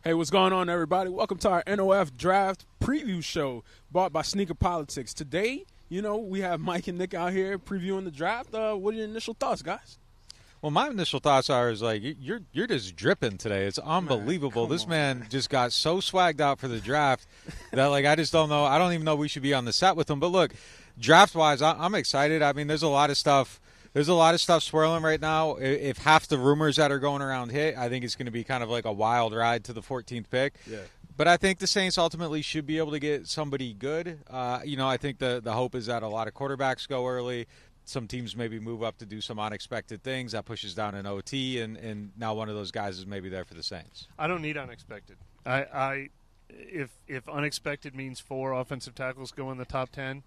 Hey, what's going on, everybody? Welcome to our NOF Draft Preview Show brought by Sneaker Politics. Today, we have Mike and Nick out here previewing the draft. What are your initial thoughts, guys? Well, my initial thoughts are you're just dripping today. It's unbelievable. This man just got so swagged out for the draft that I just don't know. I don't even know we should be on the set with him. But look, draft-wise, I'm excited. I mean, there's a lot of stuff. There's a lot of stuff swirling right now. If half the rumors that are going around hit, I think it's going to be kind of like a wild ride to the 14th pick. Yeah. But I think the Saints ultimately should be able to get somebody good. I think the hope is that a lot of quarterbacks go early. Some teams maybe move up to do some unexpected things. That pushes down an OT, and now one of those guys is maybe there for the Saints. I don't need unexpected. If unexpected means 4 offensive tackles go in the top 10,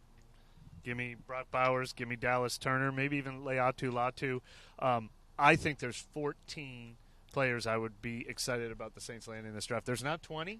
give me Brock Bowers, give me Dallas Turner, maybe even Leatu Latu. I think there's 14 players I would be excited about the Saints landing in this draft. There's not 20,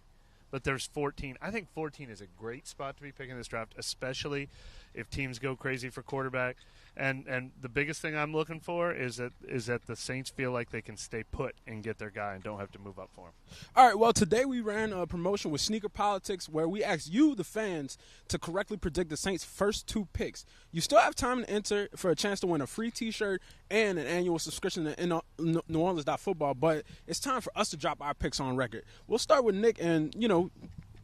but there's 14. I think 14 is a great spot to be picking this draft, especially if teams go crazy for quarterback. And the biggest thing I'm looking for is that the Saints feel like they can stay put and get their guy and don't have to move up for him. All right, well, today we ran a promotion with Sneaker Politics where we asked you, the fans, to correctly predict the Saints' first 2 picks. You still have time to enter for a chance to win a free T-shirt and an annual subscription to NewOrleans.Football, but it's time for us to drop our picks on record. We'll start with Nick, and,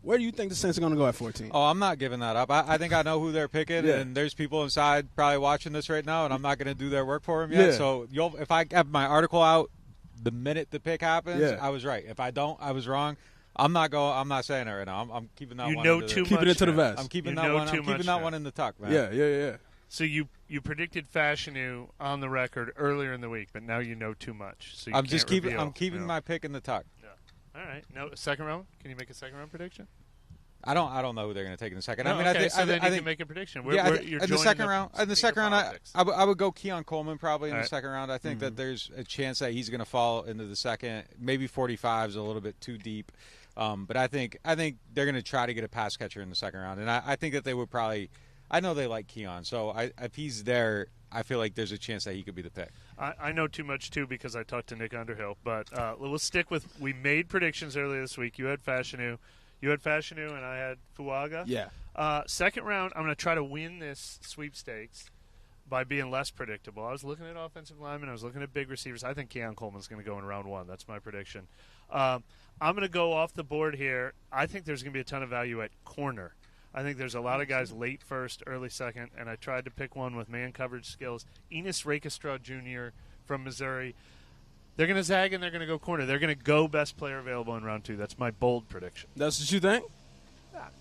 where do you think the Saints are going to go at 14? Oh, I'm not giving that up. I think I know who they're picking, and there's people inside probably watching this right now, and I'm not going to do their work for them yet. Yeah. So if I have my article out the minute the pick happens, Yeah. I was right. If I don't, I was wrong. I'm not saying it right now. I'm keeping that one. Keeping it to the vest. I'm keeping that one. I'm keeping that one in the tuck, man. Yeah. So you predicted Fashanu on the record earlier in the week, but now you know too much. So I'm keeping my pick in the tuck. Yeah. All right. No, second round. Can you make a second round prediction? I don't know who they're going to take in the second. No, I think you can make a prediction. In the second round, I would go Keon Coleman probably in All the right. second round. I think that there's a chance that he's going to fall into the second. Maybe 45 is a little bit too deep, but I think they're going to try to get a pass catcher in the second round, and I think that they would probably. I know they like Keon, so if he's there, I feel like there's a chance that he could be the pick. I know too much too because I talked to Nick Underhill, but we'll stick with. We made predictions earlier this week. You had Fashanu. And I had Fuaga. Yeah. Second round, I'm going to try to win this sweepstakes by being less predictable. I was looking at offensive linemen. I was looking at big receivers. I think Keon Coleman's going to go in round 1. That's my prediction. I'm going to go off the board here. I think there's going to be a ton of value at corner. I think there's a lot of guys late first, early second, and I tried to pick one with man coverage skills. Enos Rakestra Jr. from Missouri. They're going to zag and they're going to go corner. They're going to go best player available in round 2. That's my bold prediction. That's what you think?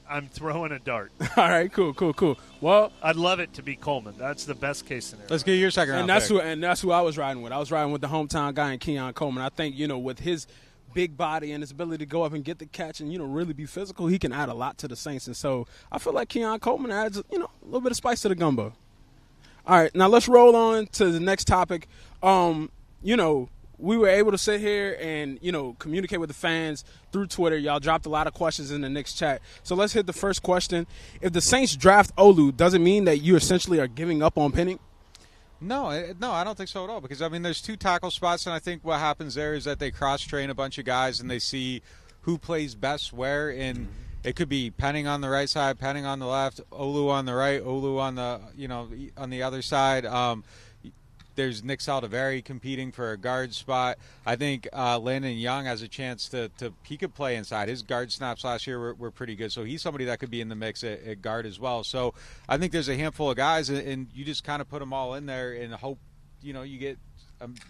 I'm throwing a dart. All right, cool. Well, I'd love it to be Coleman. That's the best case scenario. Let's get your second round pick. And that's who I was riding with. I was riding with the hometown guy in Keon Coleman. I think, with his big body and his ability to go up and get the catch and, really be physical, he can add a lot to the Saints. And so I feel like Keon Coleman adds, a little bit of spice to the gumbo. All right, now let's roll on to the next topic. We were able to sit here and, communicate with the fans through Twitter. Y'all dropped a lot of questions in the Knicks chat. So let's hit the first question. If the Saints draft Olu, does it mean that you essentially are giving up on Penning? No, I don't think so at all. Because, there's 2 tackle spots, and I think what happens there is that they cross-train a bunch of guys and they see who plays best where. And it could be Penning on the right side, Penning on the left, Olu on the right, Olu on the, on the other side. There's Nick Saldiveri competing for a guard spot. I think Landon Young has a chance to he could play inside. His guard snaps last year were pretty good, so he's somebody that could be in the mix at guard as well. So I think there's a handful of guys, and you just kind of put them all in there and hope, you get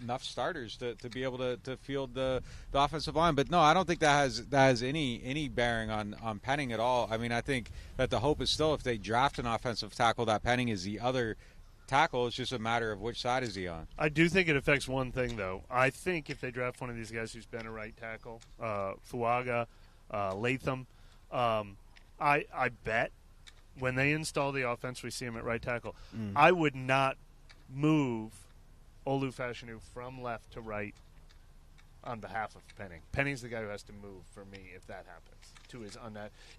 enough starters to be able to field the offensive line. But no, I don't think that has any bearing on Penning at all. I think that the hope is still if they draft an offensive tackle that Penning is the other tackle. It's just a matter of which side is he on. I do think it affects one thing, though. I think if they draft one of these guys who's been a right tackle, Fuaga, Latham, I bet when they install the offense, we see him at right tackle. I would not move Olu Fashanu from left to right on behalf of Penning. Penning's the guy who has to move for me if that happens.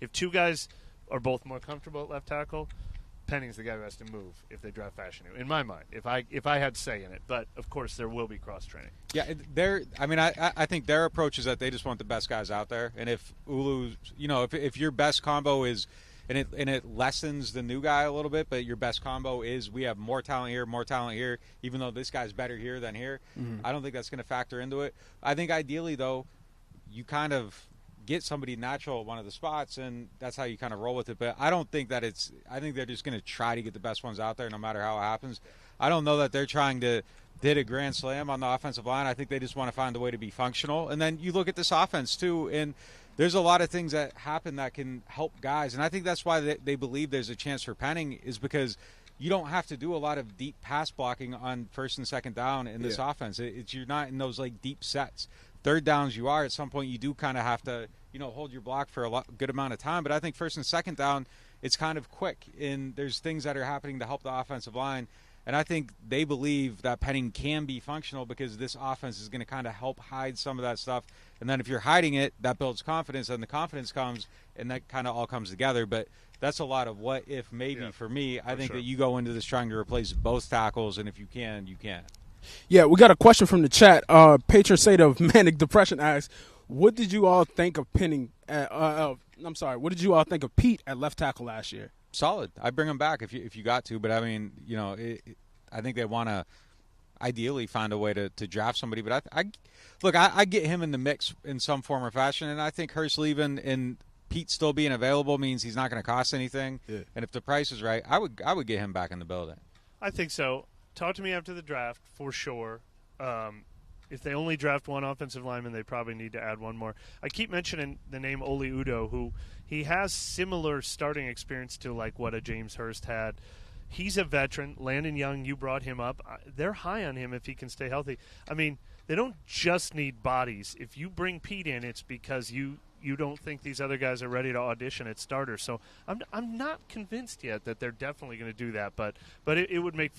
If 2 guys are both more comfortable at left tackle, Penning's the guy who has to move if they draft Fashanu, in my mind, if I had say in it. But, of course, there will be cross-training. Yeah, I think their approach is that they just want the best guys out there. And if Ulu, if your best combo is and it lessens the new guy a little bit, but your best combo is we have more talent here, even though this guy's better here than here, I don't think that's going to factor into it. I think ideally, though, you kind of get somebody natural at one of the spots, and that's how you kind of roll with it. But I don't think that I think they're just going to try to get the best ones out there no matter how it happens. I don't know that they're trying to hit a grand slam on the offensive line. I think they just want to find a way to be functional. And then you look at this offense, too, and there's a lot of things that happen that can help guys. And I think that's why they believe there's a chance for Penning, is because you don't have to do a lot of deep pass blocking on first and second down in this offense. You're not in those, like, deep sets. Third downs you are. At some point you do kind of have to, hold your block for a good amount of time. But I think first and second down, it's kind of quick. And there's things that are happening to help the offensive line. And I think they believe that Penning can be functional because this offense is going to kind of help hide some of that stuff. And then if you're hiding it, that builds confidence, and the confidence comes, and that kind of all comes together. But that's a lot of what if maybe for me. I think that you go into this trying to replace both tackles, and if you can, you can. Yeah, we got a question from the chat. Patron Saint of Manic Depression asks, what did you all think of Penning? What did you all think of Pete at left tackle last year? Solid. I'd bring him back if you got to. But, I mean, I think they want to ideally find a way to draft somebody. But, I get him in the mix in some form or fashion. And I think Hurst leaving and Pete still being available means he's not going to cost anything. Yeah. And if the price is right, I would get him back in the building. I think so. Talk to me after the draft, for sure. If they only draft one offensive lineman, they probably need to add one more. I keep mentioning the name Oli Udoh, who he has similar starting experience to like what a James Hurst had. He's a veteran. Landon Young, you brought him up. They're high on him if he can stay healthy. I mean, they don't just need bodies. If you bring Pete in, it's because you don't think these other guys are ready to audition at starter. So I'm not convinced yet that they're definitely going to do that. But it would make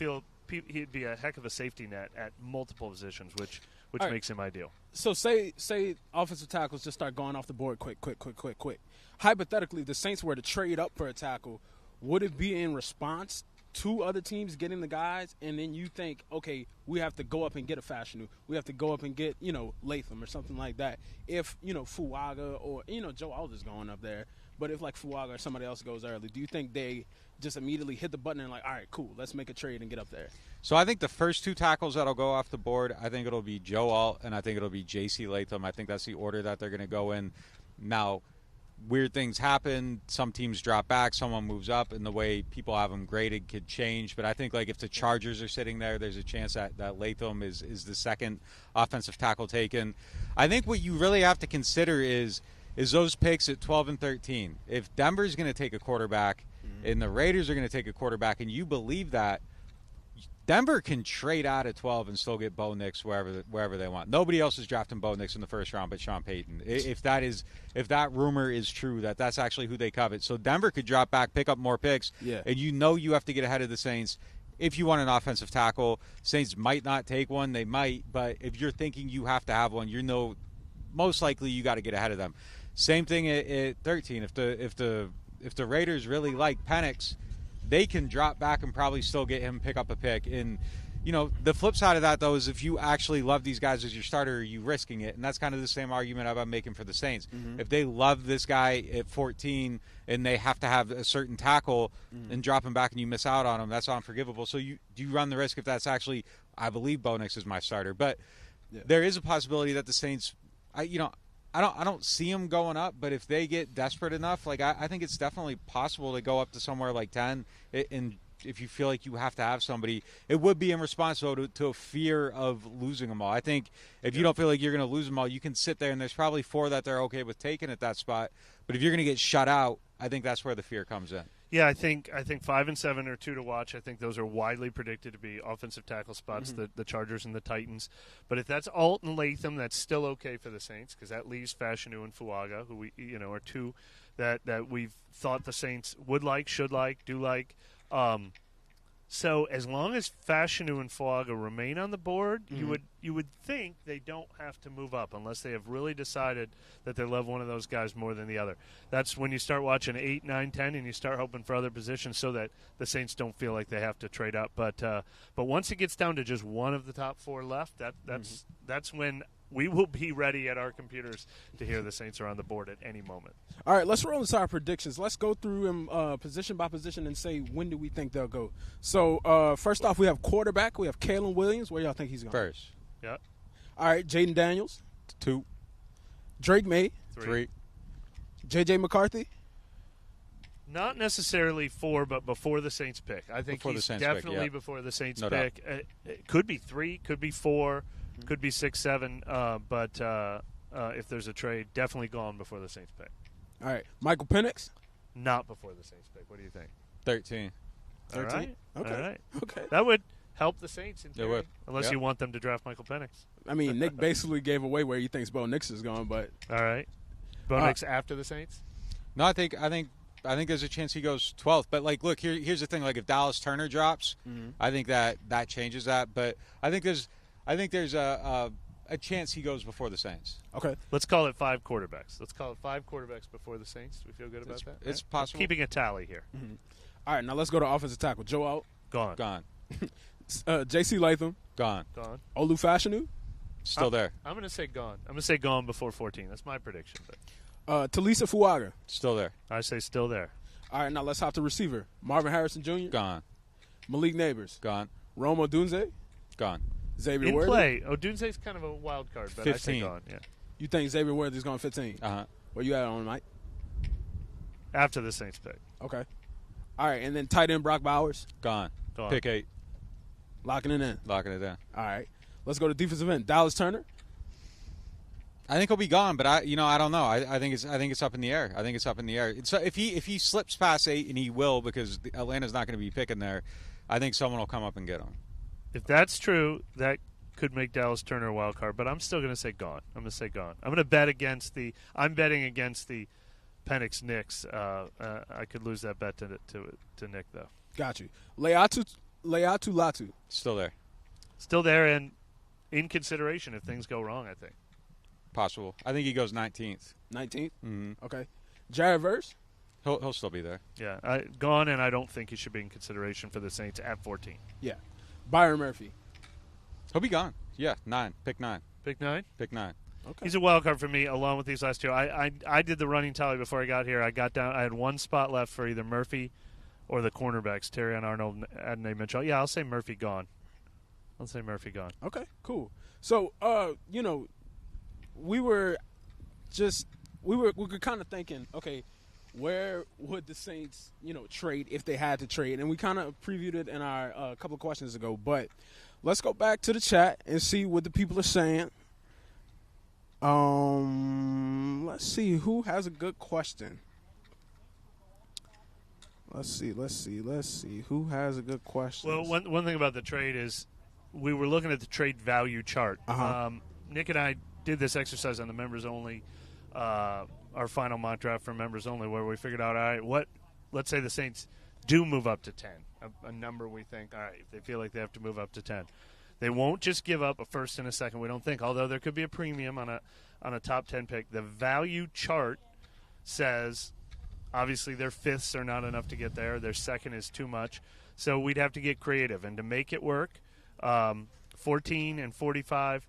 he'd be a heck of a safety net at multiple positions, which makes him ideal. So say offensive tackles just start going off the board quick. Hypothetically, if the Saints were to trade up for a tackle, would it be in response to other teams getting the guys, and then you think, okay, we have to go up and get a Fashanu, we have to go up and get, Latham or something like that. If, Fuaga or, Joe Alder's going up there, but if like Fuaga or somebody else goes early, do you think they just immediately hit the button and like, all right, cool, let's make a trade and get up there? So I think the first two tackles that'll go off the board, I think it'll be Joe Alt and I think it'll be J.C. Latham. I think that's the order that they're going to go in. Now, weird things happen. Some teams drop back, someone moves up, and the way people have them graded could change. But I think like if the Chargers are sitting there, there's a chance that Latham is the second offensive tackle taken. I think what you really have to consider is those picks at 12 and 13. If Denver's going to take a quarterback and the Raiders are going to take a quarterback, and you believe that, Denver can trade out at 12 and still get Bo Nix wherever they want. Nobody else is drafting Bo Nix in the first round but Sean Payton. If that rumor is true, that's actually who they covet. So Denver could drop back, pick up more picks, and you have to get ahead of the Saints. If you want an offensive tackle, Saints might not take one. They might, but if you're thinking you have to have one, most likely you got to get ahead of them. Same thing at 13. If the Raiders really like Penix, they can drop back and probably still get him, pick up a pick. And, the flip side of that, though, is if you actually love these guys as your starter, are you risking it? And that's kind of the same argument I'm making for the Saints. Mm-hmm. If they love this guy at 14 and they have to have a certain tackle and drop him back and you miss out on him, that's unforgivable. So do you run the risk if that's actually, I believe Bo Nix is my starter. But there is a possibility that the Saints, I don't see them going up, but if they get desperate enough, like I think it's definitely possible to go up to somewhere like 10. And if you feel like you have to have somebody, it would be in response to a fear of losing them all. I think if you don't feel like you're going to lose them all, you can sit there and there's probably 4 that they're okay with taking at that spot. But if you're going to get shut out, I think that's where the fear comes in. Yeah, I think 5 and 7 are 2 to watch. I think those are widely predicted to be offensive tackle spots, the Chargers and the Titans. But if that's Alt and Latham, that's still okay for the Saints because that leaves Fashanu and Fuaga, who we are 2 that we've thought the Saints would like, should like, do like. So as long as Fashanu and Fuaga remain on the board, you would think they don't have to move up unless they have really decided that they love one of those guys more than the other. That's when you start watching 8, 9, 10, and you start hoping for other positions so that the Saints don't feel like they have to trade up. But once it gets down to just one of the top 4 left, that's when we will be ready at our computers to hear the Saints are on the board at any moment. All right, let's roll into our predictions. Let's go through them position by position and say when do we think they'll go. So, first off, we have quarterback. We have Kalen Williams. Where y'all think he's going? First. Yeah. All right, Jaden Daniels. 2. Drake May. 3. J.J. McCarthy. Not necessarily 4, but before the Saints pick. I think he's definitely before the Saints pick. It could be 3, could be 4, could be 6, 7. But if there's a trade, definitely gone before the Saints pick. All right, Michael Penix. Not before the Saints pick. What do you think? 13. 13? All right. Okay. All right. Okay. That would help the Saints in theory, It would. unless you want them to draft Michael Penix. I mean, Nick basically gave away where he thinks Bo Nix is going, but all right. Bo Nix after the Saints? No, I think there's a chance he goes 12th. But look, here's the thing. If Dallas Turner drops, I think that changes that. But I think there's a chance he goes before the Saints. Okay. Let's call it 5 quarterbacks. Let's call it 5 quarterbacks before the Saints. Do we feel good about that? It's possible. Keeping a tally here. Mm-hmm. All right, now let's go to offensive tackle. Joe out. Gone. J.C. Latham. Gone. Olu Fashanu. Still there. I'm going to say gone. I'm going to say gone before 14. That's my prediction. But Talisa Fuaga. Still there. I say still there. All right, now let's hop to receiver. Marvin Harrison Jr. Gone. Malik Neighbors. Gone. Rome Odunze. Gone. Xavier In Worthy. play. Odunze's kind of a wild card, but 15. I say gone. Yeah. You think Xavier Worthy's going 15? Uh-huh. Where you at on, Mike? After the Saints pick. Okay. All right, and then tight end Brock Bowers. Gone. Gone. Pick 8. Locking it in. Locking it in. All right. Let's go to defensive end. Dallas Turner. I think he'll be gone, but I don't know. I think it's up in the air. I think it's up in the air. So if he slips past 8, and he will because Atlanta's not going to be picking there, I think someone will come up and get him. If that's true, that could make Dallas Turner a wild card, but I'm still going to say gone. I'm going to say gone. I'm betting against the Penix Knicks. I could lose that bet to Nick though. Got you. Leatu Latu. Still there. Still there and in consideration if things go wrong, I think. Possible. I think he goes 19th. 19th? Mm-hmm. Okay. Jared Verse? He'll still be there. Yeah, gone, and I don't think he should be in consideration for the Saints at 14. Yeah. Byron Murphy? He'll be gone. Yeah, 9. Pick 9. Pick 9? Pick 9. Okay. He's a wild card for me, along with these last 2. I did the running tally before I got here. I got down. I had 1 spot left for either Murphy or the cornerbacks, Terrion Arnold, Adonai Mitchell. Yeah, I'll say Murphy gone. Okay, cool. So, we were kind of thinking, okay, where would the Saints, trade if they had to trade? And we kind of previewed it in our couple of questions ago. But let's go back to the chat and see what the people are saying. Let's see who has a good question. Let's see who has a good question. Well, one thing about the trade is we were looking at the trade value chart. Uh-huh. Nick and I did this exercise on the members only, our final mock draft for members only, where we figured out, all right, let's say the Saints do move up to 10, a number we think, all right, if they feel like they have to move up to 10. They won't just give up a first and a second, we don't think, although there could be a premium on a top 10 pick. The value chart says, obviously their fifths are not enough to get there, their second is too much, so we'd have to get creative. And to make it work, 14 and 45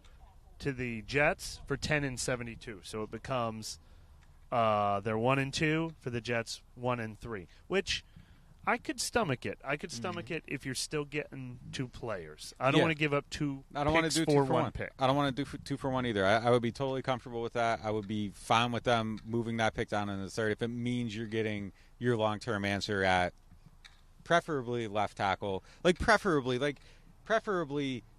to the Jets for 10 and 72. So it becomes they're 1 and 2 for the Jets, 1 and 3, which I could stomach it. I could stomach it if you're still getting 2 players. I don't want to give up 2 picks for 1 pick. I don't want to do 2 for 1 either. I would be totally comfortable with that. I would be fine with them moving that pick down in the 3rd if it means you're getting your long-term answer at preferably left tackle. Preferably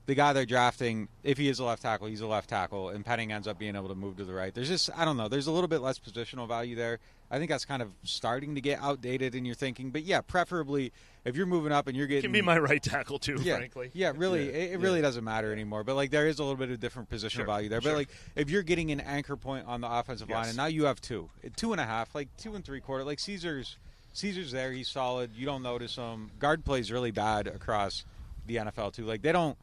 the guy they're drafting, if he is a left tackle, he's a left tackle, and Penning ends up being able to move to the right. There's just, I don't know, there's a little bit less positional value there. I think that's kind of starting to get outdated in your thinking. But, yeah, preferably if you're moving up and you're getting – can be my right tackle too, frankly. Yeah, really, it really doesn't matter anymore. But, there is a little bit of different positional value there. But, if you're getting an anchor point on the offensive line, and now you have 2, 2.5, 2 3/4, Caesar's Caesar's there. He's solid. You don't notice him. Guard plays really bad across the NFL too. Like they don't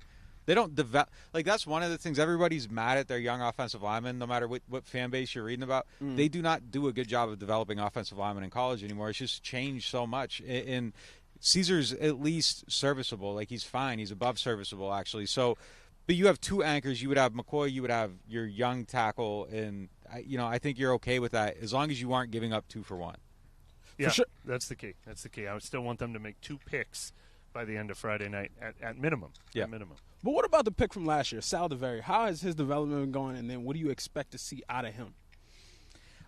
develop. Like that's one of the things. Everybody's mad at their young offensive linemen, no matter what fan base you're reading about. They do not do a good job of developing offensive linemen in college anymore. It's just changed so much. And Caesar's at least serviceable. Like he's fine. He's above serviceable actually. So, but you have two anchors. You would have McCoy. You would have your young tackle, and I think you're okay with that as long as you aren't giving up 2 for 1. Yeah, sure. That's the key. That's the key. I would still want them to make 2 picks by the end of Friday night at minimum. Yeah. At minimum. But what about the pick from last year, Saldiveri? How has his development been going, and then what do you expect to see out of him?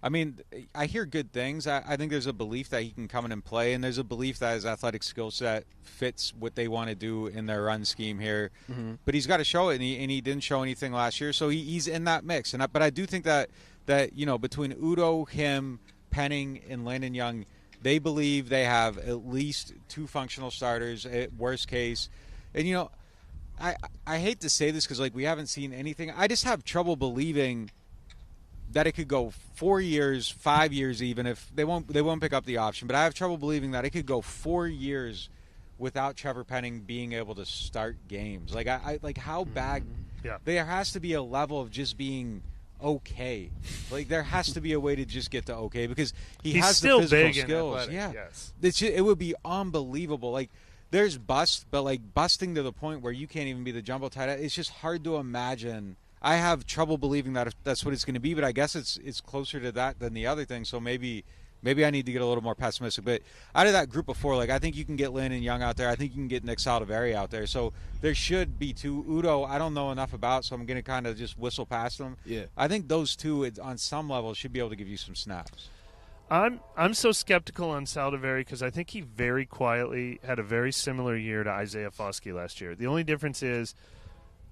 I mean, I hear good things. I think there's a belief that he can come in and play, and there's a belief that his athletic skill set fits what they want to do in their run scheme here. Mm-hmm. But he's got to show it, and he didn't show anything last year, so he's in that mix. But I do think that between Udo, him, Penning, and Landon Young, they believe they have at least 2 functional starters at worst case. And, I hate to say this because, we haven't seen anything. I just have trouble believing that it could go 4 years, 5 years even, if they won't pick up the option. But I have trouble believing that it could go 4 years without Trevor Penning being able to start games. How bad? Yeah. There has to be a level of just being okay. There has to be a way to just get to okay because he's has still the physical big skills. and athletic, Yes. It would be unbelievable. There's bust, but busting to the point where you can't even be the jumbo tight end. It's just hard to imagine. I have trouble believing that that's what it's going to be, but I guess it's closer to that than the other thing. So maybe I need to get a little more pessimistic. But out of that group of 4, I think you can get Landon Young out there. I think you can get Nick Saldiveri out there. So there should be 2. Udo, I don't know enough about, so I'm going to kind of just whistle past them. Yeah. I think those 2, on some level, should be able to give you some snaps. I'm so skeptical on Saldiveri because I think he very quietly had a very similar year to Isaiah Foskey last year. The only difference is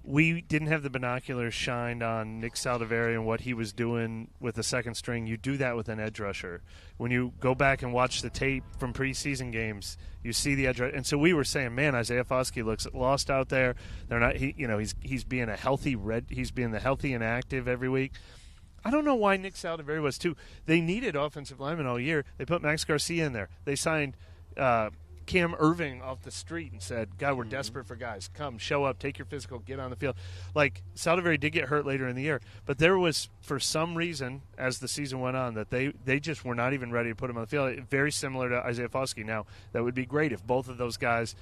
we didn't have the binoculars shined on Nick Saldiveri and what he was doing with the second string. You do that with an edge rusher. When you go back and watch the tape from preseason games, you see the edge rusher. And so we were saying, man, Isaiah Foskey looks lost out there. They're not. He's being a healthy He's being the healthy and active every week. I don't know why Nick Saldiveri was too. They needed offensive linemen all year. They put Max Garcia in there. They signed Cam Irving off the street and said, God, we're desperate for guys. Come, show up, take your physical, get on the field. Saldiveri did get hurt later in the year, but there was, for some reason, as the season went on, that they just were not even ready to put him on the field. Very similar to Isaiah Foskey. Now, that would be great if both of those guys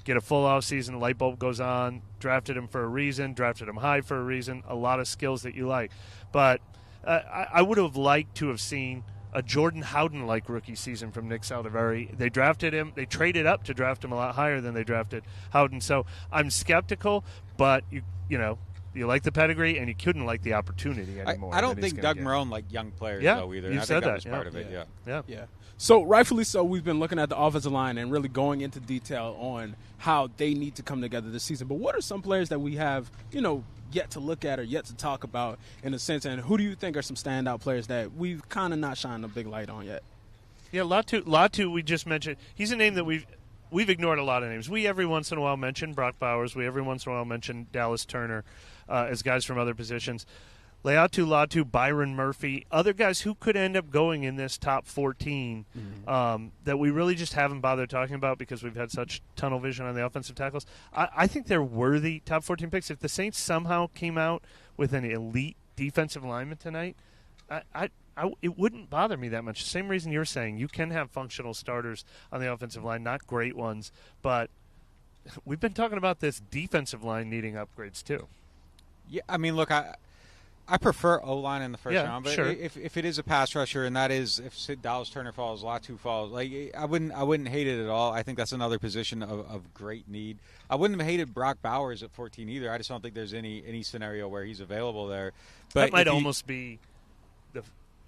get a full offseason, light bulb goes on, drafted him for a reason, drafted him high for a reason, a lot of skills that you like. But I would have liked to have seen a Jordan Howden-like rookie season from Nick Saldiveri. They drafted him. They traded up to draft him a lot higher than they drafted Howden. So I'm skeptical, but you like the pedigree, and you couldn't like the opportunity anymore. I don't think Doug Marrone liked young players, though, either. You've I said think that was that. part of it, Yeah. So rightfully so, we've been looking at the offensive line and really going into detail on how they need to come together this season. But what are some players that we have, yet to look at or yet to talk about in a sense? And who do you think are some standout players that we've kind of not shined a big light on yet? Yeah, Latu, we just mentioned. He's a name that we've ignored a lot of names. We every once in a while mention Brock Bowers. We every once in a while mention Dallas Turner as guys from other positions. Latu, Byron Murphy, other guys who could end up going in this top 14 that we really just haven't bothered talking about because we've had such tunnel vision on the offensive tackles. I think they're worthy top 14 picks. If the Saints somehow came out with an elite defensive lineman tonight, it wouldn't bother me that much. Same reason you're saying. You can have functional starters on the offensive line, not great ones, but we've been talking about this defensive line needing upgrades too. Yeah, I mean, look, I prefer O-line in the first round, but sure. if it is a pass rusher, and that is if Dallas Turner falls, Latu falls, I wouldn't hate it at all. I think that's another position of great need. I wouldn't have hated Brock Bowers at 14 either. I just don't think there's any scenario where he's available there. But that might almost be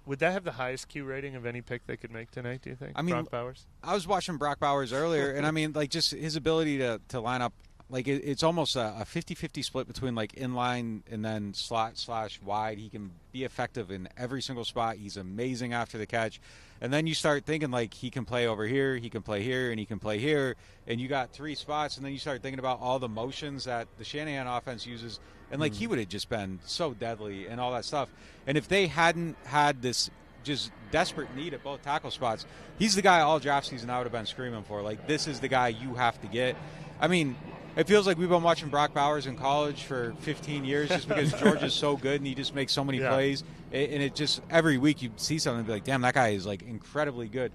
would that have the highest Q rating of any pick they could make tonight, do you think? Brock Bowers? I was watching Brock Bowers earlier, and I mean, just his ability to line up. It's almost a 50-50 split between inline and then slot/wide. He can be effective in every single spot. He's amazing after the catch. And then you start thinking he can play over here, he can play here, and he can play here. And you got 3 spots, and then you start thinking about all the motions that the Shanahan offense uses. And he would have just been so deadly and all that stuff. And if they hadn't had this just desperate need at both tackle spots. He's the guy all draft season I would have been screaming for. Like, this is the guy you have to get. I mean, it feels like we've been watching Brock Bowers in college for 15 years just because Georgia's so good and he just makes so many plays. And it just, every week you see something and be like, damn, that guy is, like, incredibly good.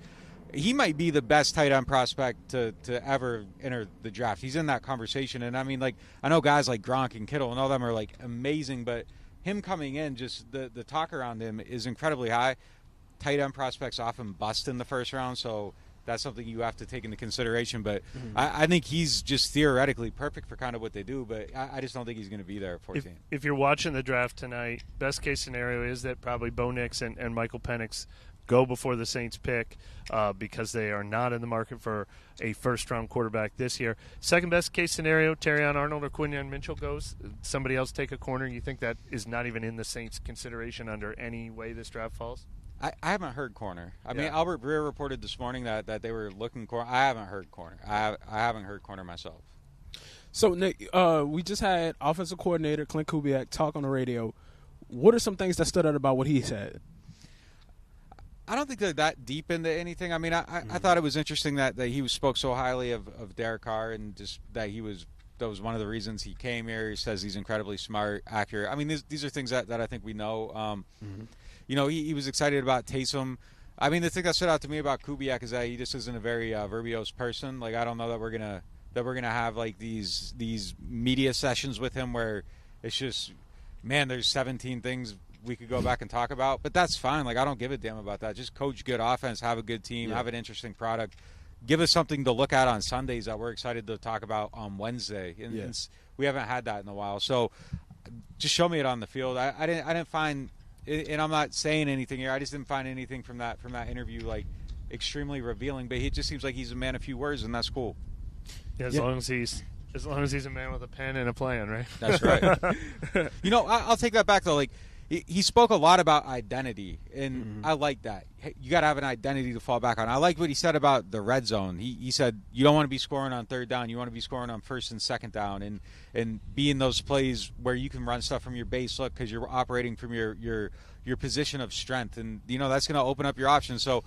He might be the best tight end prospect to ever enter the draft. He's in that conversation. And, I mean, like, I know guys like Gronk and Kittle and all them are, like, amazing, but him coming in, just the talk around him is incredibly high. Tight end prospects often bust in the first round, so that's something you have to take into consideration. But I think he's just theoretically perfect for kind of what they do, but I just don't think he's going to be there at 14. If you're watching the draft tonight, best case scenario is that probably Bo Nix and Michael Penix go before the Saints pick because they are not in the market for a first-round quarterback this year. Second best case scenario, Terrion Arnold or Quinyon Mitchell goes. Somebody else take a corner. You think that is not even in the Saints' consideration under any way this draft falls? I haven't heard corner. I mean, Albert Breer reported this morning that they were looking corner. I haven't heard corner. I haven't heard corner myself. So, Nick, we just had offensive coordinator Clint Kubiak talk on the radio. What are some things that stood out about what he said? I don't think they're that deep into anything. I mean, I thought it was interesting that he spoke so highly of Derek Carr and just that that was one of the reasons he came here. He says he's incredibly smart, accurate. I mean, these are things that I think we know. You know, he was excited about Taysom. I mean, the thing that stood out to me about Kubiak is that he just isn't a very verbose person. Like, I don't know that we're gonna have like these media sessions with him where it's just, man, there's 17 things we could go back and talk about, but that's fine. Like, I don't give a damn about that. Just coach good offense, have a good team, have an interesting product. Give us something to look at on Sundays that we're excited to talk about on Wednesday. And we haven't had that in a while. So just show me it on the field. I didn't find, and I'm not saying anything here, I just didn't find anything from that interview like extremely revealing, but he just seems like he's a man of few words, and that's cool. Yeah, as long as he's a man with a pen and a plan, right? That's right. You know, I'll take that back though. Like, he spoke a lot about identity, and I like that. You got to have an identity to fall back on. I like what he said about the red zone. He said you don't want to be scoring on third down. You want to be scoring on first and second down, and be in those plays where you can run stuff from your base look because you're operating from your position of strength, and you know that's going to open up your options. So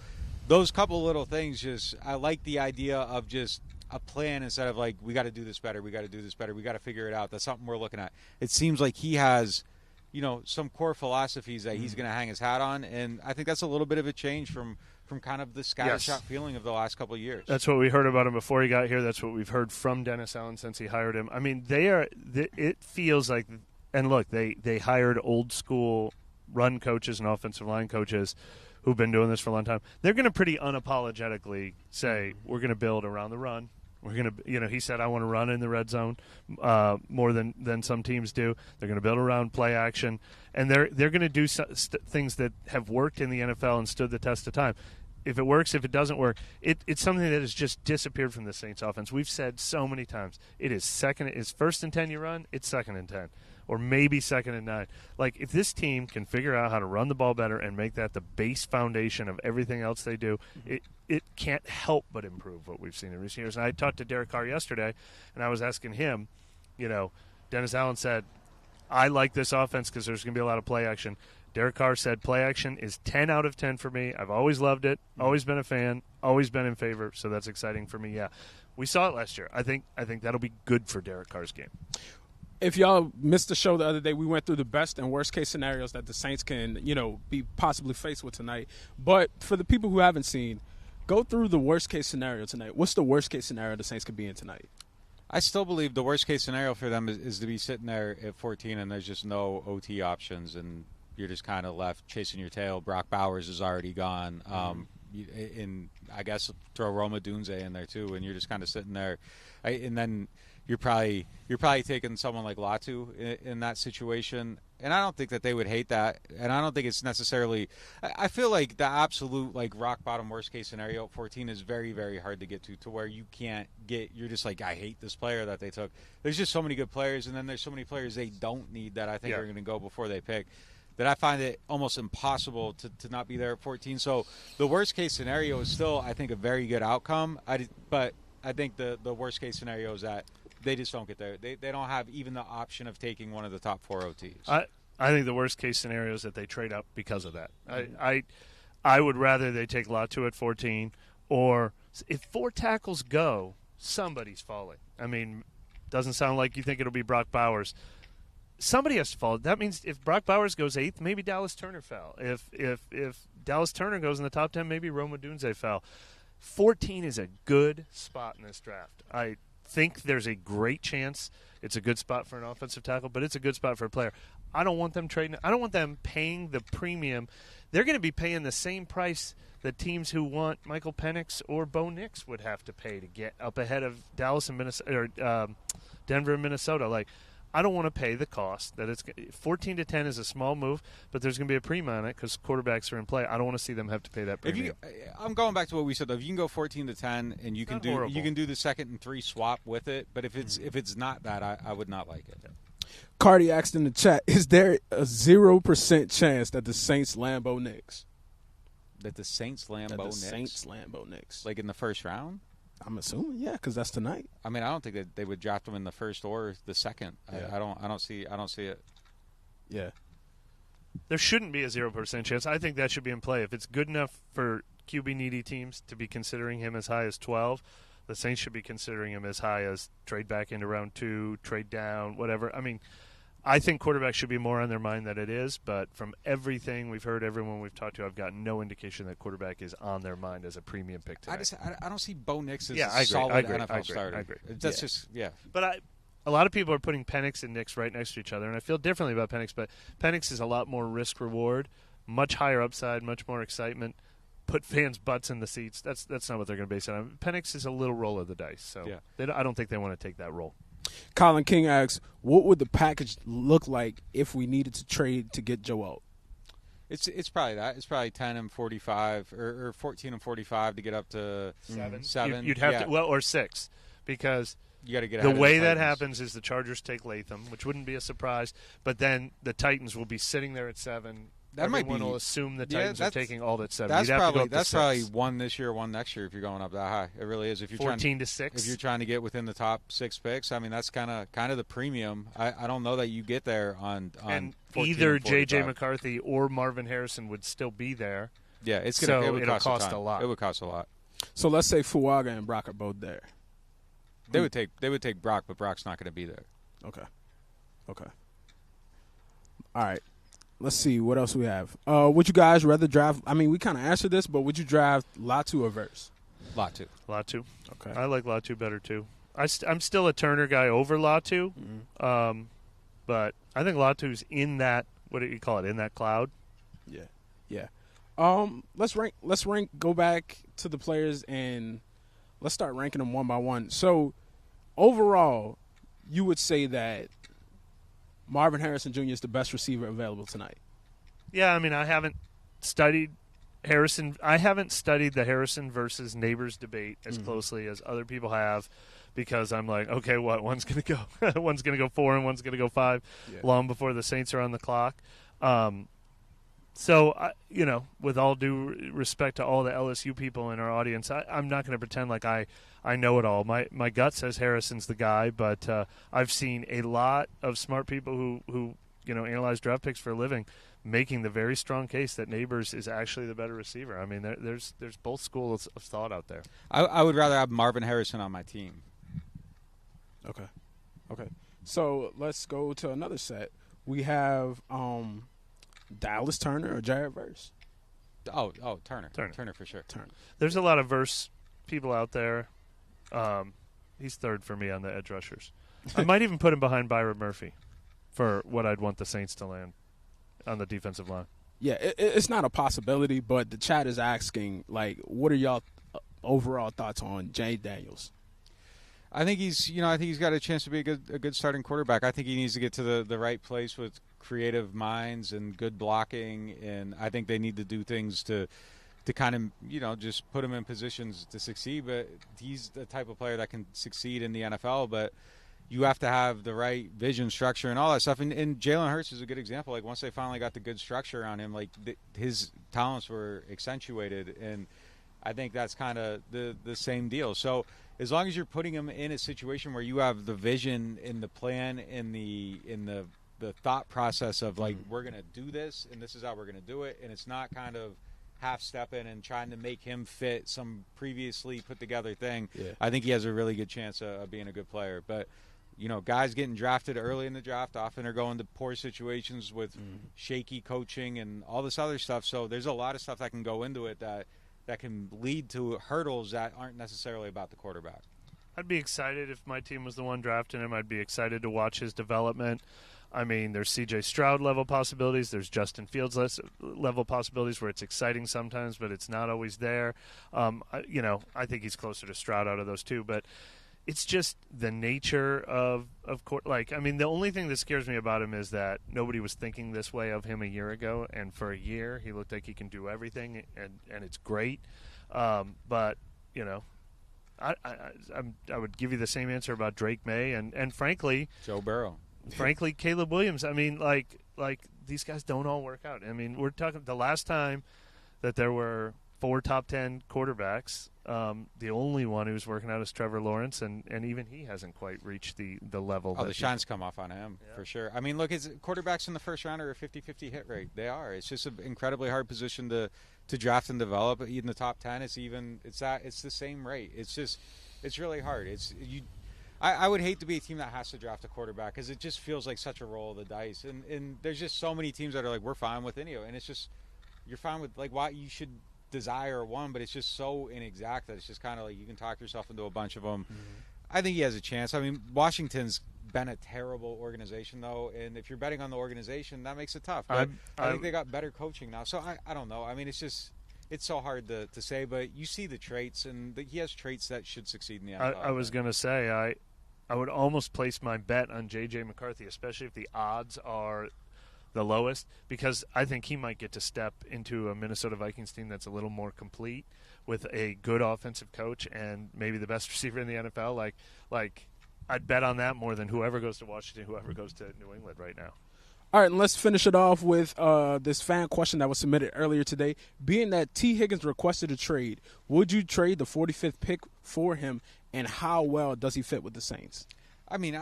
those couple little things, just I like the idea of just a plan instead of like we got to do this better, we got to do this better, we got to figure it out. That's something we're looking at. It seems like he has, you know, some core philosophies that he's going to hang his hat on, and I think that's a little bit of a change from kind of the scattershot feeling of the last couple of years. That's what we heard about him before he got here. That's what we've heard from Dennis Allen since he hired him. I mean, it feels like, and look, they hired old school run coaches and offensive line coaches who've been doing this for a long time. They're going to pretty unapologetically say, we're going to build around the run. We're going to, you know, he said, I want to run in the red zone more than some teams do. They're going to build around play action, and they're going to do things that have worked in the NFL and stood the test of time. If it works, if it doesn't work, it's something that has just disappeared from the Saints offense. We've said so many times, it's first and 10 you run, it's second and 10. Or maybe second and 9. Like, if this team can figure out how to run the ball better and make that the base foundation of everything else they do, it can't help but improve what we've seen in recent years. And I talked to Derek Carr yesterday, and I was asking him, you know, Dennis Allen said, I like this offense because there's going to be a lot of play action. Derek Carr said play action is 10 out of 10 for me. I've always loved it, always been a fan, always been in favor, so that's exciting for me, yeah. We saw it last year. I think that'll be good for Derek Carr's game. If y'all missed the show the other day, we went through the best and worst case scenarios that the Saints can, you know, be possibly faced with tonight. But for the people who haven't seen, go through the worst case scenario tonight. What's the worst case scenario the Saints could be in tonight? I still believe the worst case scenario for them is to be sitting there at 14 and there's just no OT options and you're just kind of left chasing your tail. Brock Bowers is already gone. And I guess throw Roma Dunze in there too, and you're just kind of sitting there. And then you're probably taking someone like Latu in that situation, and I don't think that they would hate that, and I don't think it's necessarily. I feel like the absolute like rock bottom worst case scenario at 14 is very, very hard to get to where you can't get. You're just like, I hate this player that they took. There's just so many good players, and then there's so many players they don't need that I think are going to go before they pick. That I find it almost impossible to not be there at 14. So the worst case scenario is still, I think, a very good outcome. But I think the worst case scenario is that they just don't get there. They don't have even the option of taking one of the top 4 OTs. I think the worst case scenario is that they trade up because of that. I would rather they take Latu at 14, or if 4 tackles go, somebody's falling. I mean, doesn't sound like you think it'll be Brock Bowers. Somebody has to fall. That means if Brock Bowers goes 8th, maybe Dallas Turner fell. If Dallas Turner goes in the top 10, maybe Rome Odunze fell. 14 is a good spot in this draft. I think there's a great chance it's a good spot for an offensive tackle, but it's a good spot for a player. I don't want them trading. I don't want them paying the premium. They're going to be paying the same price that teams who want Michael Penix or Bo Nix would have to pay to get up ahead of Dallas and Minnesota, or Denver and Minnesota. Like, I don't want to pay the cost. That it's 14-10 is a small move, but there's going to be a premium on it because quarterbacks are in play. I don't want to see them have to pay that premium. I'm going back to what we said though. If you can go 14-10 and you can do horrible. you can do the 2nd and 3 swap with it, but if it's not that, I would not like it. Yeah. Cardi asked in the chat, is there a 0% chance that the Saints Lambeau Knicks? That the Saints Lambeau Knicks? Like in the first round? I'm assuming, yeah, because that's tonight. I mean, I don't think that they would draft them in the first or the second. Yeah. I don't see it. Yeah. There shouldn't be a 0% chance. I think that should be in play. If it's good enough for QB needy teams to be considering him as high as 12, the Saints should be considering him as high as trade back into round 2, trade down, whatever. I mean, I think quarterbacks should be more on their mind than it is, but from everything we've heard, everyone we've talked to, I've got no indication that quarterback is on their mind as a premium pick tonight. I don't see Bo Nix as I a solid agree. NFL starter. I agree. That's just. But a lot of people are putting Penix and Nix right next to each other, and I feel differently about Penix, but Penix is a lot more risk-reward, much higher upside, much more excitement, put fans' butts in the seats. That's not what they're going to base it on. Penix is a little roll of the dice, so I don't think they want to take that role. Colin King asks, what would the package look like if we needed to trade to get Joe out? It's probably that. It's probably 10 and 45 or 14 and 45 to get up to 7. You'd have to, or 6, because you got to get the ahead way of the that Titans. happens is the Chargers take Latham, which wouldn't be a surprise, but then the Titans will be sitting there at 7. Everyone will assume the Titans are taking all at 7. That's You'd have to go up to that's 6. probably one this year, one next year if you're going up that high. It really is. If you're 14 to 6. If you're trying to get within the top 6 picks, I mean that's kind of the premium. I don't know that you get there on and 14 either and 45. J.J. McCarthy or Marvin Harrison would still be there. Yeah, it would cost a lot. It would cost a lot. So let's say Fuaga and Brock are both there. They would take Brock, but Brock's not going to be there. Okay. All right. Let's see what else we have. Would you guys rather draft? I mean, we kind of answered this, but would you draft Latu or Verse? Latu. Okay. I like Latu better too. I'm still a Turner guy over Latu, but I think Latu's in that. What do you call it? In that cloud. Yeah. Let's rank. Go back to the players and let's start ranking them one by one. So, overall, you would say that Marvin Harrison Jr. is the best receiver available tonight. Yeah, I mean, I haven't studied Harrison. I haven't studied the Harrison versus Neighbors debate as closely as other people have, because I'm like, okay, what? One's going to go, one's going to go 4, and one's going to go 5, long before the Saints are on the clock. So, with all due respect to all the LSU people in our audience, I'm not going to pretend like I know it all. My gut says Harrison's the guy, but I've seen a lot of smart people who analyze draft picks for a living making the very strong case that Neighbors is actually the better receiver. I mean, there's both schools of thought out there. I would rather have Marvin Harrison on my team. Okay. So let's go to another set. We have Dallas Turner or Jared Verse? Oh, Turner for sure. Turner. There's a lot of Verse people out there. He's third for me on the edge rushers. I might even put him behind Byron Murphy for what I'd want the Saints to land on the defensive line. Yeah, it's not a possibility, but the chat is asking, like, what are y'all overall thoughts on Jay Daniels? I think he's got a chance to be a good starting quarterback. I think he needs to get to the right place with creative minds and good blocking, and I think they need to do things to kind of, just put him in positions to succeed. But he's the type of player that can succeed in the NFL, but you have to have the right vision, structure, and all that stuff. And Jalen Hurts is a good example. Like, once they finally got the good structure on him, like, his talents were accentuated, and I think that's kind of the same deal. So as long as you're putting him in a situation where you have the vision and the plan and the thought process of, like, we're going to do this and this is how we're going to do it, and it's not kind of half-stepping and trying to make him fit some previously put-together thing, Yeah. I think he has a really good chance of being a good player. But, guys getting drafted early in the draft often are going to poor situations with shaky coaching and all this other stuff. So there's a lot of stuff that can go into it that can lead to hurdles that aren't necessarily about the quarterback. I'd be excited if my team was the one drafting him. I'd be excited to watch his development. I mean, there's C.J. Stroud level possibilities. There's Justin Fields level possibilities where it's exciting sometimes, but it's not always there. I think he's closer to Stroud out of those two, but it's just the nature of the only thing that scares me about him is that nobody was thinking this way of him a year ago, and for a year he looked like he can do everything, and it's great. I would give you the same answer about Drake May and frankly Joe Burrow. Frankly, Caleb Williams. I mean, like these guys don't all work out. I mean, we're talking the last time that there were 4 top 10 quarterbacks. The only one who's working out is Trevor Lawrence, and even he hasn't quite reached the level. Oh, the shine's come off on him for sure. I mean, look, quarterbacks in the first round are a 50-50 hit rate. They are. It's just an incredibly hard position to draft and develop. In the top 10, it's the same rate. It's really hard. I would hate to be a team that has to draft a quarterback because it just feels like such a roll of the dice. And there's just so many teams that are like, we're fine with any of it. And it's just, you're fine with, like, why you should desire one, but it's just so inexact that it's just kind of like you can talk yourself into a bunch of them. Mm-hmm. I think he has a chance. I mean, Washington's been a terrible organization, though. And if you're betting on the organization, that makes it tough. But I think they got better coaching now. So I don't know. I mean, it's so hard to say, but you see the traits, and he has traits that should succeed in the NFL. I was going to say, I would almost place my bet on J.J. McCarthy, especially if the odds are the lowest, because I think he might get to step into a Minnesota Vikings team that's a little more complete with a good offensive coach and maybe the best receiver in the NFL. Like I'd bet on that more than whoever goes to Washington, whoever goes to New England right now. All right, and let's finish it off with this fan question that was submitted earlier today. Being that T. Higgins requested a trade, would you trade the 45th pick for him, and how well does he fit with the Saints? I mean,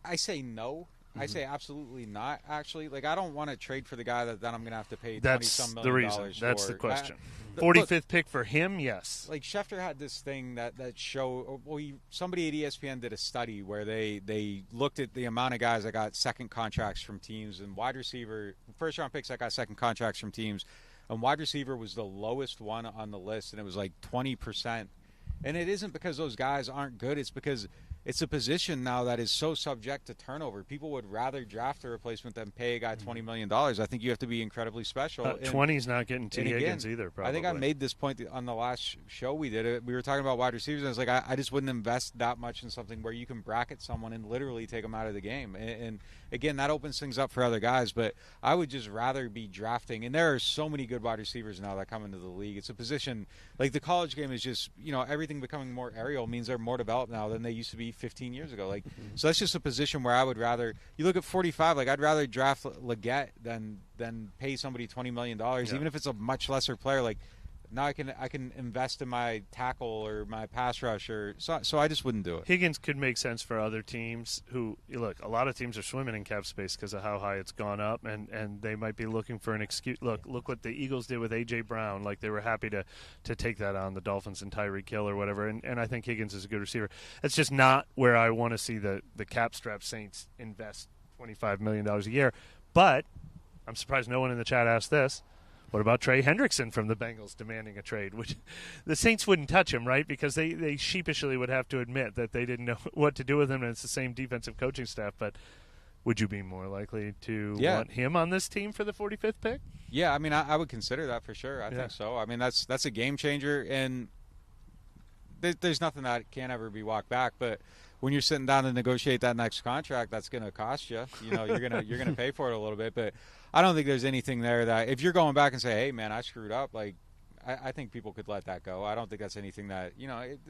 I say no. I say absolutely not, actually. Like, I don't want to trade for the guy that then I'm going to have to pay $20-some million for. That's the question. 45th pick for him, yes. Like, Schefter had this thing that show. Well, somebody at ESPN did a study where they looked at the amount of guys that got second contracts from teams, and wide receiver, first-round picks that got second contracts from teams, and wide receiver was the lowest one on the list, and it was like 20%. And it isn't because those guys aren't good. It's because it's a position now that is so subject to turnover. People would rather draft a replacement than pay a guy $20 million. I think you have to be incredibly special. 20's not getting T. Higgins either, probably. I think I made this point on the last show we did. We were talking about wide receivers, and I was like, I just wouldn't invest that much in something where you can bracket someone and literally take them out of the game. And again, that opens things up for other guys, but I would just rather be drafting. And there are so many good wide receivers now that come into the league. It's a position, like the college game is just, everything becoming more aerial means they're more developed now than they used to be 15 years ago. Like, so that's just a position where I would rather, you look at 45, like I'd rather draft Leggett than pay somebody $20 million, even if it's a much lesser player. Like, now I can invest in my tackle or my pass rush, so I just wouldn't do it. Higgins could make sense for other teams who, look, a lot of teams are swimming in cap space because of how high it's gone up, and they might be looking for an excuse. Look what the Eagles did with A.J. Brown. Like, they were happy to take that on, the Dolphins and Tyreek Hill or whatever, and I think Higgins is a good receiver. It's just not where I want to see the cap-strapped Saints invest $25 million a year. But I'm surprised no one in the chat asked this. What about Trey Hendrickson from the Bengals demanding a trade? Which the Saints wouldn't touch him, right? Because they sheepishly would have to admit that they didn't know what to do with him, and it's the same defensive coaching staff. But would you be more likely to want him on this team for the 45th pick? Yeah, I mean, I would consider that for sure. I think so. I mean, that's a game changer, and there's nothing that can't ever be walked back. But when you're sitting down to negotiate that next contract, that's going to cost you. You're gonna pay for it a little bit, but I don't think there's anything there that if you're going back and say, hey, man, I screwed up, like, I think people could let that go. I don't think that's anything that,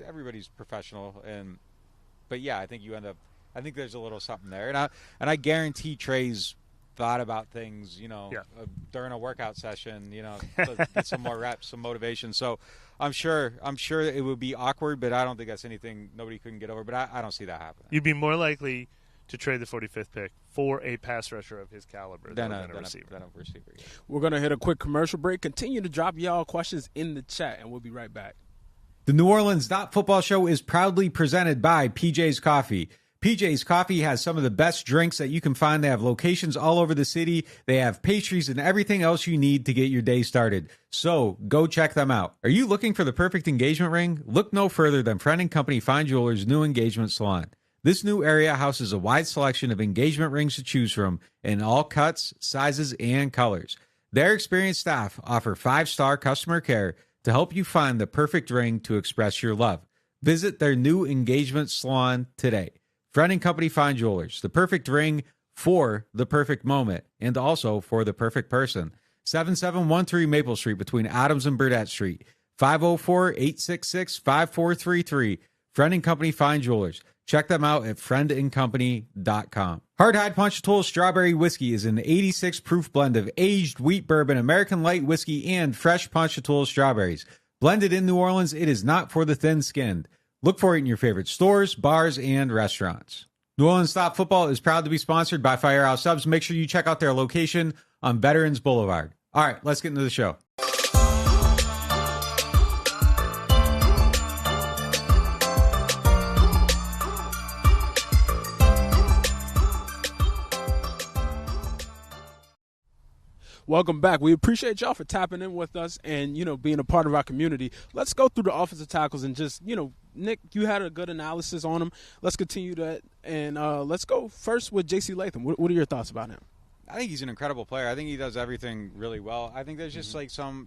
everybody's professional. But, yeah, I think I think there's a little something there. And I guarantee Trey's thought about things, during a workout session, to get some more reps, some motivation. So I'm sure it would be awkward, but I don't think that's anything nobody couldn't get over. But I don't see that happening. You'd be more likely to trade the 45th pick for a pass rusher of his caliber than a receiver. Yeah. We're going to hit a quick commercial break. Continue to drop y'all questions in the chat, and we'll be right back. The NewOrleans.Football show is proudly presented by PJ's Coffee. PJ's Coffee has some of the best drinks that you can find. They have locations all over the city. They have pastries and everything else you need to get your day started. So go check them out. Are you looking for the perfect engagement ring? Look no further than Friend & Company Fine Jewelers' new engagement salon. This new area houses a wide selection of engagement rings to choose from in all cuts, sizes, and colors. Their experienced staff offer 5-star customer care to help you find the perfect ring to express your love. Visit their new engagement salon today. Friend & Company Fine Jewelers, the perfect ring for the perfect moment and also for the perfect person. 7713 Maple Street between Adams and Burdett Street. 504-866-5433. Friend & Company Fine Jewelers. Check them out at friendandcompany.com. Hardhide Ponchatoula Strawberry Whiskey is an 86 proof blend of aged wheat bourbon, American light whiskey, and fresh Ponchatoula strawberries. Blended in New Orleans, it is not for the thin-skinned. Look for it in your favorite stores, bars, and restaurants. NewOrleans.Football is proud to be sponsored by Firehouse Subs. Make sure you check out their location on Veterans Boulevard. All right, let's get into the show. Welcome back. We appreciate y'all for tapping in with us and, being a part of our community. Let's go through the offensive tackles and just, Nick, you had a good analysis on them. Let's continue that. And let's go first with J.C. Latham. What are your thoughts about him? I think he's an incredible player. I think he does everything really well. I think there's just like some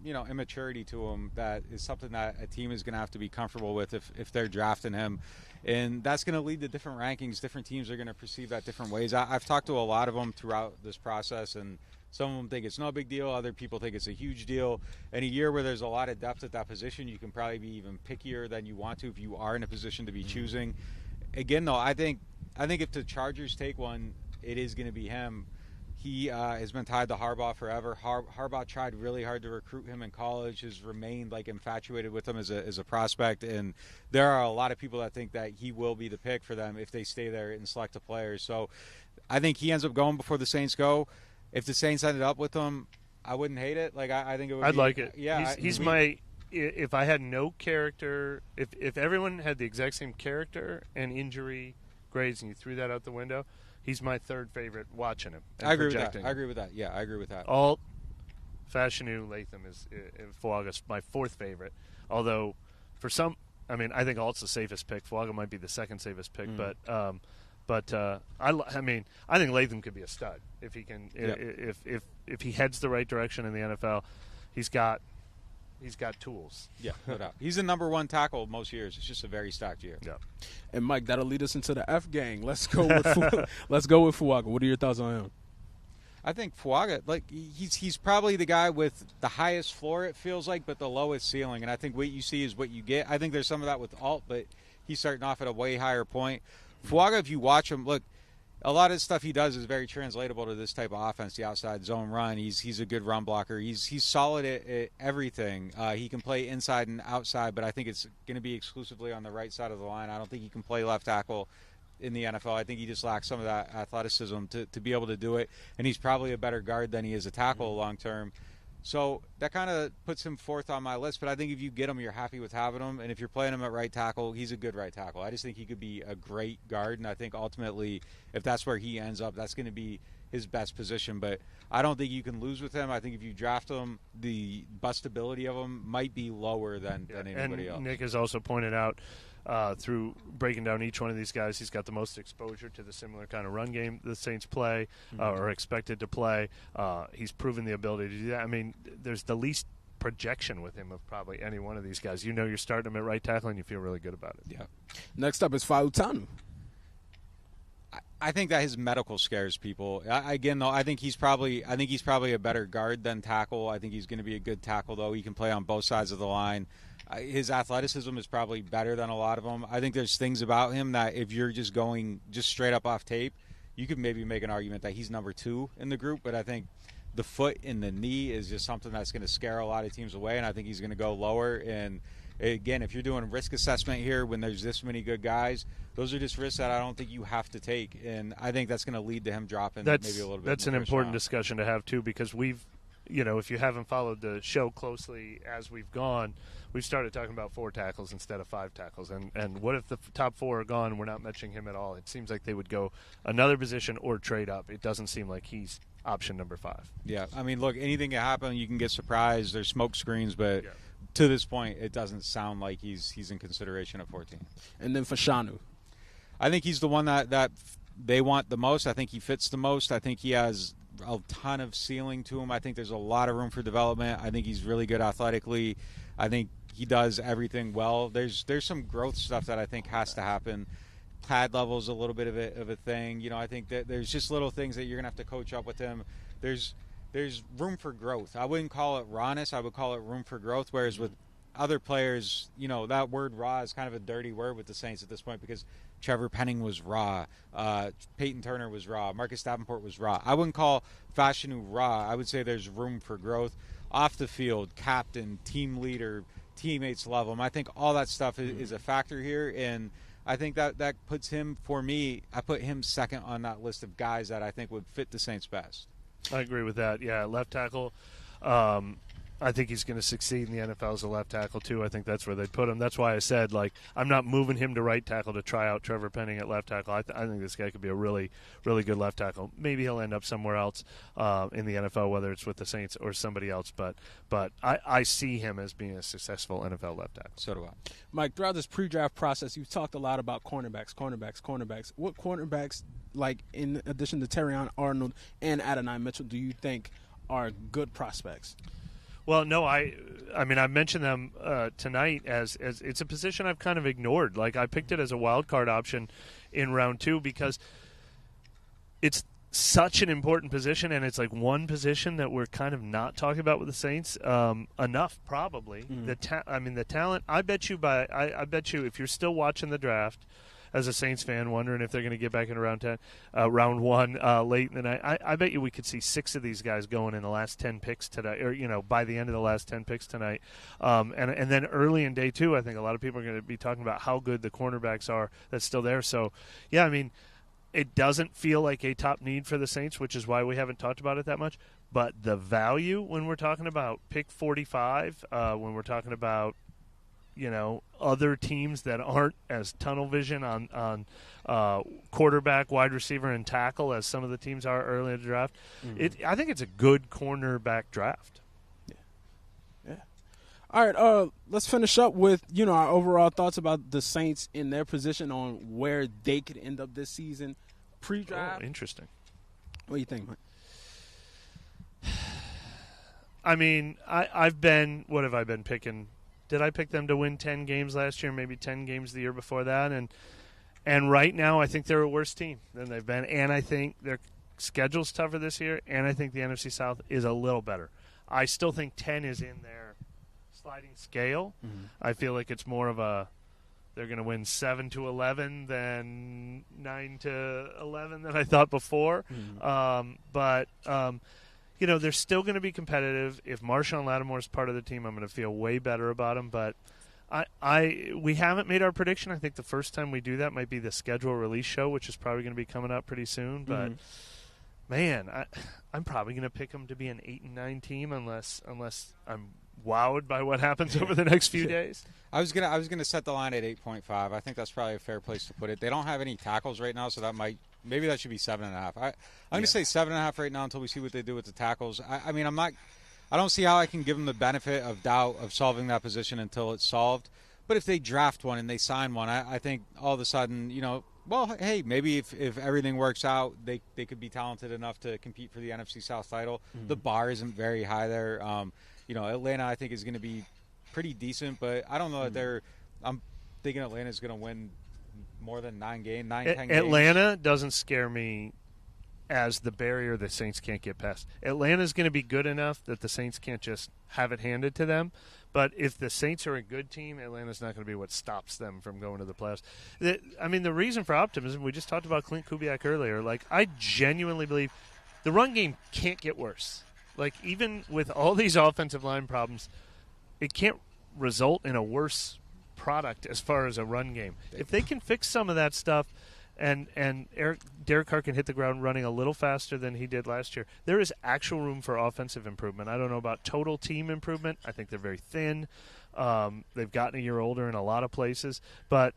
immaturity to him that is something that a team is going to have to be comfortable with if they're drafting him. And that's going to lead to different rankings. Different teams are going to perceive that different ways. I've talked to a lot of them throughout this process, and some of them think it's no big deal. Other people think it's a huge deal. In a year where there's a lot of depth at that position, you can probably be even pickier than you want to if you are in a position to be choosing. Again, though, I think if the Chargers take one, it is going to be him. He has been tied to Harbaugh forever. Harbaugh tried really hard to recruit him in college, has remained infatuated with him as a prospect, and there are a lot of people that think that he will be the pick for them if they stay there and select a player. So I think he ends up going before the Saints go. If the Saints ended up with him, I wouldn't hate it. I think it would. I'd like it. Yeah, he's my. If I had no character, if everyone had the exact same character and injury grades, and you threw that out the window, he's my third favorite watching him. I agree with that. Yeah, I agree with that. Alt, Fashanu, Latham is Fuaga's my fourth favorite. Although, for some, I think Alt's the safest pick. Fuaga might be the second safest pick, but I think Latham could be a stud if he can. Yep. If he heads the right direction in the NFL, he's got tools. Yeah, no doubt. He's the number one tackle most years. It's just a very stacked year. Yeah. And Mike, that'll lead us into the F gang. Let's go with Fuaga. What are your thoughts on him? I think Fuaga, he's probably the guy with the highest floor, it feels like, but the lowest ceiling. And I think what you see is what you get. I think there's some of that with Alt, but he's starting off at a way higher point. Fuaga, if you watch him, look, a lot of the stuff he does is very translatable to this type of offense, the outside zone run. He's a good run blocker. He's solid at everything. He can play inside and outside, but I think it's going to be exclusively on the right side of the line. I don't think he can play left tackle in the NFL. I think he just lacks some of that athleticism to be able to do it, and he's probably a better guard than he is a tackle long term. So that kind of puts him fourth on my list, but I think if you get him, you're happy with having him. And if you're playing him at right tackle, he's a good right tackle. I just think he could be a great guard, and I think ultimately if that's where he ends up, that's going to be his best position. But I don't think you can lose with him. I think if you draft him, the bustability of him might be lower than anybody else. Nick has also pointed out through breaking down each one of these guys, he's got the most exposure to the similar kind of run game the Saints play or expected to play. He's proven the ability to do that. There's the least projection with him of probably any one of these guys. You're starting him at right tackle and you feel really good about it. Yeah. Next up is Fautanu. I think that his medical scares people. Again, though, I think he's probably a better guard than tackle. I think he's going to be a good tackle, though. He can play on both sides of the line. His athleticism is probably better than a lot of them. I think there's things about him that if you're just going straight up off tape, you could maybe make an argument that he's number 2 in the group. But I think the foot and the knee is just something that's going to scare a lot of teams away, and I think he's going to go lower. And again, if you're doing risk assessment here when there's this many good guys, those are just risks that I don't think you have to take. And I think that's going to lead to him dropping maybe a little bit. That's an important discussion to have, too, because we've, if you haven't followed the show closely as we've gone, we've started talking about 4 tackles instead of 5 tackles. And what if the top 4 are gone and we're not mentioning him at all? It seems like they would go another position or trade up. It doesn't seem like he's option number 5. Yeah, I mean, look, anything can happen. You can get surprised. There's smoke screens, but to this point, it doesn't sound like he's in consideration at 14. And then for Shanu. I think he's the one that they want the most. I think he fits the most. I think he has a ton of ceiling to him. I think there's a lot of room for development. I think he's really good athletically. I think he does everything well. There's some growth stuff that I think has to happen. Pad level is a little bit of a thing. I think that there's just little things that you're going to have to coach up with him. There's room for growth. I wouldn't call it rawness. I would call it room for growth, whereas with other players, that word raw is kind of a dirty word with the Saints at this point because Trevor Penning was raw. Peyton Turner was raw. Marcus Davenport was raw. I wouldn't call Fashanu raw. I would say there's room for growth. Off the field, captain, team leader, teammates love him. I think all that stuff is a factor here, and I think that puts him, for me, I put him second on that list of guys that I think would fit the Saints best. I agree with that. Yeah, left tackle. I think he's going to succeed in the NFL as a left tackle, too. I think that's where they'd put him. That's why I said, I'm not moving him to right tackle to try out Trevor Penning at left tackle. I think this guy could be a really, really good left tackle. Maybe he'll end up somewhere else in the NFL, whether it's with the Saints or somebody else. But I see him as being a successful NFL left tackle. So do I. Mike, throughout this pre-draft process, you've talked a lot about cornerbacks. What cornerbacks, in addition to Terrion Arnold and Adonai Mitchell, do you think are good prospects? Well, no, I mean, I mentioned them tonight as it's a position I've kind of ignored. I picked it as a wild card option in round 2 because it's such an important position, and it's one position that we're kind of not talking about with the Saints enough, probably. Mm-hmm. The talent. I bet you if you're still watching the draft as a Saints fan, wondering if they're going to get back into round 1 late in the night. I bet you we could see 6 of these guys going in the last 10 picks today, or by the end of the last 10 picks tonight. And then early in day 2, I think a lot of people are going to be talking about how good the cornerbacks are that's still there. So, yeah, I mean, it doesn't feel like a top need for the Saints, which is why we haven't talked about it that much. But the value when we're talking about pick 45, when we're talking about other teams that aren't as tunnel vision on quarterback, wide receiver, and tackle as some of the teams are early in the draft. Mm-hmm. I think it's a good cornerback draft. Yeah. All right, let's finish up with, our overall thoughts about the Saints in their position on where they could end up this season pre-draft. Oh, interesting. What do you think, Mike? I mean, what have I been picking? Did I pick them to win 10 games last year, maybe 10 games the year before that? And right now I think they're a worse team than they've been, and I think their schedule's tougher this year, and I think the NFC South is a little better. I still think 10 is in their sliding scale. Mm-hmm. I feel like it's more of they're going to win 7-11 than 9-11 than I thought before. Mm-hmm. They're still going to be competitive. If Marshawn Lattimore is part of the team, I'm going to feel way better about him. But we haven't made our prediction. I think the first time we do that might be the schedule release show, which is probably going to be coming up pretty soon. But man, I'm probably going to pick them to be an 8-9 team unless I'm wowed by what happens over the next few days. I was gonna set the line at 8.5. I think that's probably a fair place to put it. They don't have any tackles right now, so maybe that should be 7.5. I'm going to say 7.5 right now until we see what they do with the tackles. I mean, I don't see how I can give them the benefit of doubt of solving that position until it's solved. But if they draft one and they sign one, I think all of a sudden, well, hey, maybe if everything works out, they could be talented enough to compete for the NFC South title. Mm-hmm. The bar isn't very high there. Atlanta, I think, is going to be pretty decent, but I don't know that I'm thinking Atlanta's going to win more than 10 games. Atlanta doesn't scare me as the barrier the Saints can't get past. Atlanta's going to be good enough that the Saints can't just have it handed to them. But if the Saints are a good team, Atlanta's not going to be what stops them from going to the playoffs. The reason for optimism, we just talked about Clint Kubiak earlier. I genuinely believe the run game can't get worse. Even with all these offensive line problems, it can't result in a worse product as far as a run game. If they can fix some of that stuff, and Derek Carr can hit the ground running a little faster than he did last year, there is actual room for offensive improvement. I don't know about total team improvement. I think they're very thin. They've gotten a year older in a lot of places, but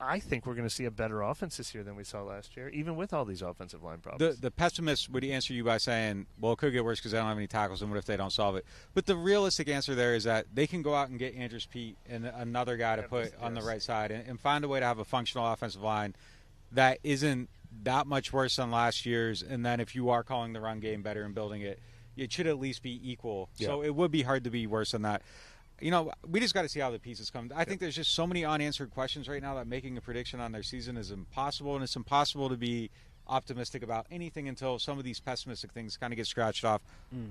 I think we're going to see a better offense this year than we saw last year, even with all these offensive line problems. The pessimist would answer you by saying, well, it could get worse because they don't have any tackles, and what if they don't solve it? But the realistic answer there is that they can go out and get Andrews Pete and another guy to put on the right side and find a way to have a functional offensive line that isn't that much worse than last year's. And then if you are calling the run game better and building it, it should at least be equal. Yeah. So it would be hard to be worse than that. We just got to see how the pieces come. I think there's just so many unanswered questions right now that making a prediction on their season is impossible, and it's impossible to be optimistic about anything until some of these pessimistic things kind of get scratched off.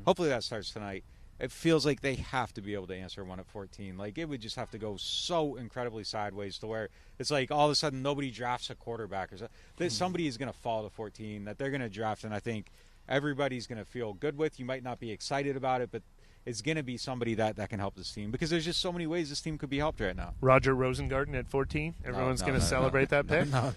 Hopefully that starts tonight. It feels like they have to be able to answer one at 14. Like, it would just have to go so incredibly sideways to where it's like all of a sudden nobody drafts a quarterback or something. Somebody is going to fall to 14 that they're going to draft, and I think everybody's going to feel good with. You might not be excited about it, but it's going to be somebody that can help this team because there's just so many ways this team could be helped right now. Roger Rosengarten at 14? Everyone's going to celebrate that pick? No.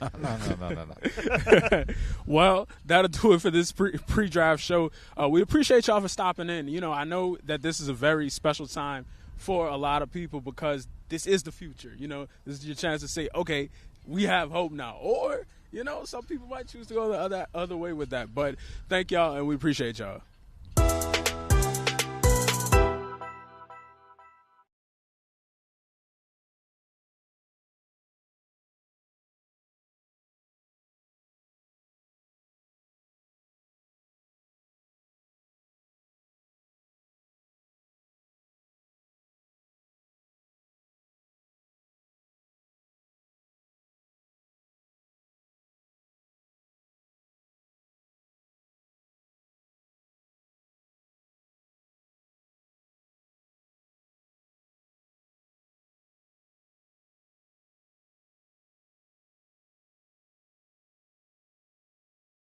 Well, that'll do it for this pre-draft show. We appreciate y'all for stopping in. I know that this is a very special time for a lot of people because this is the future. This is your chance to say, okay, we have hope now. Or, some people might choose to go the other way with that. But thank y'all, and we appreciate y'all.